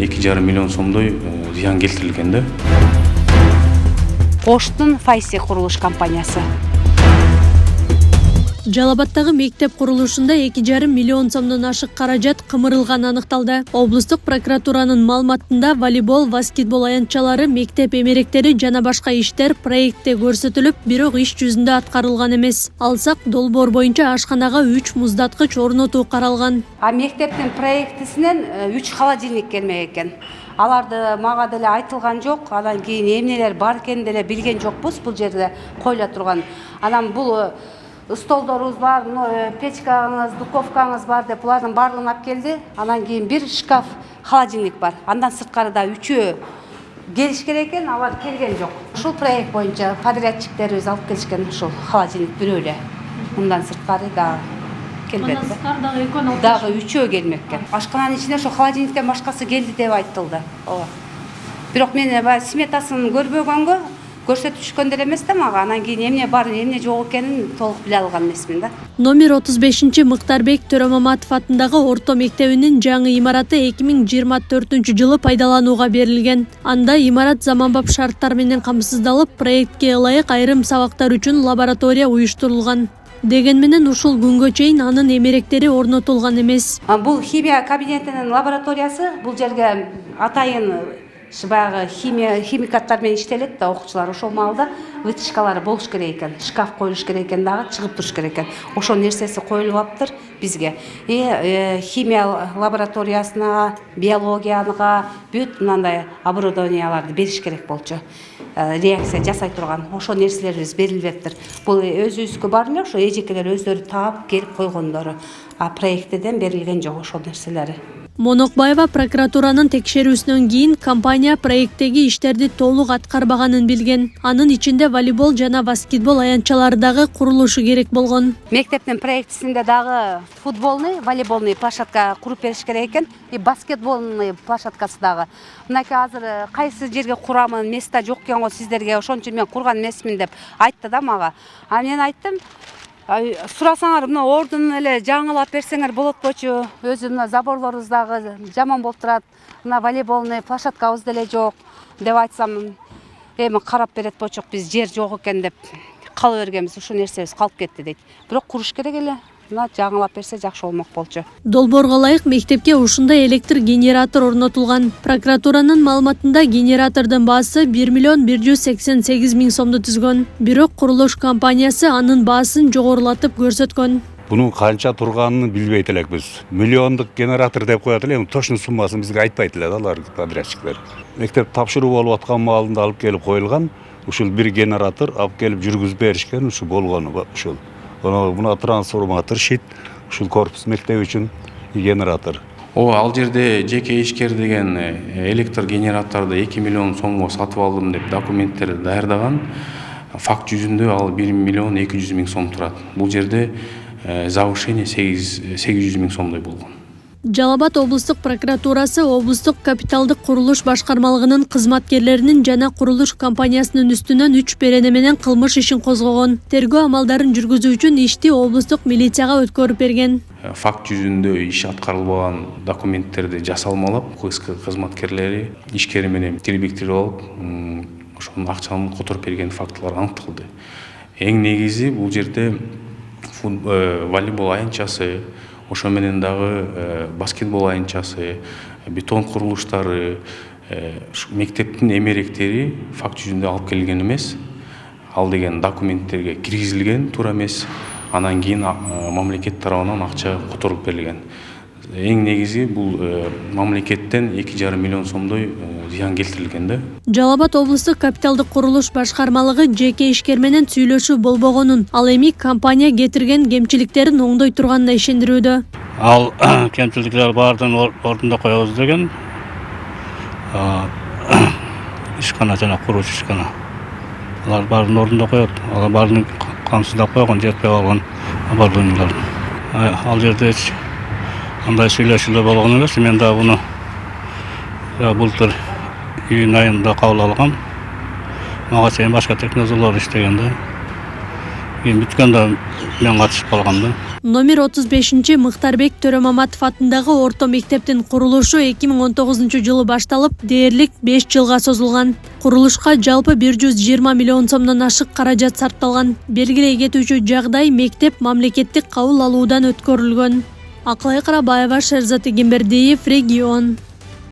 2,5 миллион сомдой зыян келтирилген да. Оштун Файси курулуш компаниясы. Жалал Абадтагы мектеп курулушунда 2,5 миллион сомдон ашык каражат кымырылганы аныкталды. Облустук прокуратуранын маалыматында волейбол, баскетбол аянтчалары, мектеп эмеректери жана башка иштер проектте көрсөтүлүп, бирок иш жүзүндө аткарылган эмес. Алсак, долбоор боюнча ашканага 3 муздаткыч орнотуу каралган. Мектептин проектисинен 3 холодильник келмек экен. Аларды мага деле айтылган жок. Анан кийин эмнелер бар экенин деле билген жокпуз. Бул жерде коюла турган. Анан бул столдорубуз бар, печкаңыз, духовкаңыз бар деп булардын барлыгын алып келди. Анан кийин бир шкаф, холодильник бар. Андан сырткарыда 3-өө келиш керек экен, алар келген жок. Ушул проект боюнча подрядчиктерибиз алып келишкен ушул холодильник бирөө эле. Мындан сырткары да келбеди. Дагы 3-өө келмек экен. Ашкананын ичине ошо холодильниктен башкасы келди деп айтылды. Ооба. Бирок мен сметасын көрбөгөнгө көрсөтүшкөн деле эмес да мага. Анан кийин эмне бар, эмне жок экенин толук биле алган эмесмин да. Номер 35 Мыктарбек Төрөмаматов атындагы орто мектебинин жаңы имараты 2024-жылы пайдаланууга берилген. Анда имарат заманбап шарттар менен камсыздалып, проектке ылайык айрым сабактар үчүн лаборатория уюштурулган. Деген менен ушул күнгө чейин анын эмеректери орнотулган эмес. Бул химия кабинетинин лабораториясы, бул жерге атайын баягы химикаттар менен иштелет да окуучулар. Ошол маалда вытяжкалары болуш керек экен, шкаф коюлуш керек экен, дагы чыгып туруш керек экен. Ошол нерсеси коюлуп аптыр бизге. Химия лабораториясына, биологияга бүт мындай оборудованияларды бериш керек болчу. Реакция жасай турган ошол нерселерибиз берилбептир. Бул өзүбүзгө бар эле ошо эжекелер өздөрү таап келип койгондору. Проекттен берилген жок ошол нерселери. Монокбаева прокуратуранын текшерүүсүнөн кийин компания проекттеги иштерди толук аткарбаганын билген. Анын ичинде волейбол жана баскетбол аянтчалары дагы курулушу керек болгон. Мектептин проектисинде дагы футболный, волейболный площадка куруп бериш керек экен. И баскетболный площадкасы дагы. Мынакей азыр кайсы жерге курамын, места жок экен го сиздерге, ошон үчүн мен курган эмесмин деп айтты да мага. А мен айттым, сурасаңар мына ордун эле жаңылап берсеңер болот болчу. Өзү мына заборлорубуз дагы жаман болуп турат. Мына волейболный площадкабыз деле жок деп айтсам, эми карап берет болчук, биз жер жок экен деп кала бергенбиз. Ушул нерсебиз калып кетти дейт. Бирок куруш керек эле. Мына жаңылап берсе жакшы болмок болчу. Долбоорго ылайык мектепке ушундай электр генератор орнотулган. Прокуратуранын маалыматында генератордун баасы 1 миллион 188 миң сомду түзгөн. Бирок курулуш компаниясы анын баасын жогорулатып көрсөткөн. Bunun kança turganını bilbeyt eлекпиз. Миллиондук генератор деп коет эле, точно суммасын бизге айтпайт эле да алар подрядчиктер. Мектеп тапшыруу болуп аткан маалында алып келип коюлган. Ушул бир генератор алып келип жүргүзүп беришкен, ушу болгону ушул. Мына трансформатор шит, ушул корпус мектеп үчүн генератор. Ал жерде жеке ишкер деген электр генераторду 2 миллион сомго сатып алдым деп документтерди даярдаган. Факт жүзүндө ал 1 миллион 200 миң сом турат. Бул жерде завышение 800 миң сомдой болгон. Жалал Абад облустук прокуратурасы облустук капиталдык курулуш башкармалыгынын кызматкерлеринин жана курулуш компаниясынын үстүнөн 3 берене менен кылмыш ишин козгогон. Тергөө амалдарын жүргүзүү үчүн ишти облустук милицияга өткөрүп берген. Факт жүзүндө иш аткарылбаган документтерди жасалмалап, кызматкерлери ишкери менен тилбиктирип алып, ошонун акчаны которуп берген фактылар аныкталды. Эң негизи бул жерде волейбол аянтчасы, ошо менен дагы баскетбол аянтчасы, бетон курулуштары, мектептин эмеректери факт жүзүндө алып келген эмес. Ал деген документтерге киргизилген туура эмес. Анан кийин мамлекет тарабынан акча которуп берилген. Эң негизи бул мамлекеттен 2,5 миллион сомдой зыян келтирилген да. Жалал Абад облустук капиталдык курулуш башкармалыгы жеке ишкер менен сүйлөшүү болбогонун, ал эми компания кетирген кемчиликтерин оңдой турганына ишендирүүдө. Ал кемчиликтер бардын ордунда коебуз деген. Ишкана жана курууч ишкана. Алар бардын ордунда коет. Алар бардын камсыздап койгон, жетпей калган оборудованиялар. Ал жерде андай сүйлөшүүлөр болгон эмес. Мен да буну былтыр июнь айында кабыл алгам. Мага чейин башка технологиялар иштеген да. эми бүткөндө мен катышып калгам да. Номер 35 Мыктарбек Төрөмаматов атындагы орто мектептин курулушу 2019 жылы башталып, дээрлик 5 жылга созулган. Курулушка жалпы 120 миллион сомдон ашык каражат сарпталган. Белгилей кетүүчү жагдай мектеп мамлекеттик кабыл алуудан өткөрүлгөн. Акылай Карабаева, Шерзат Эгембердиев, Регион.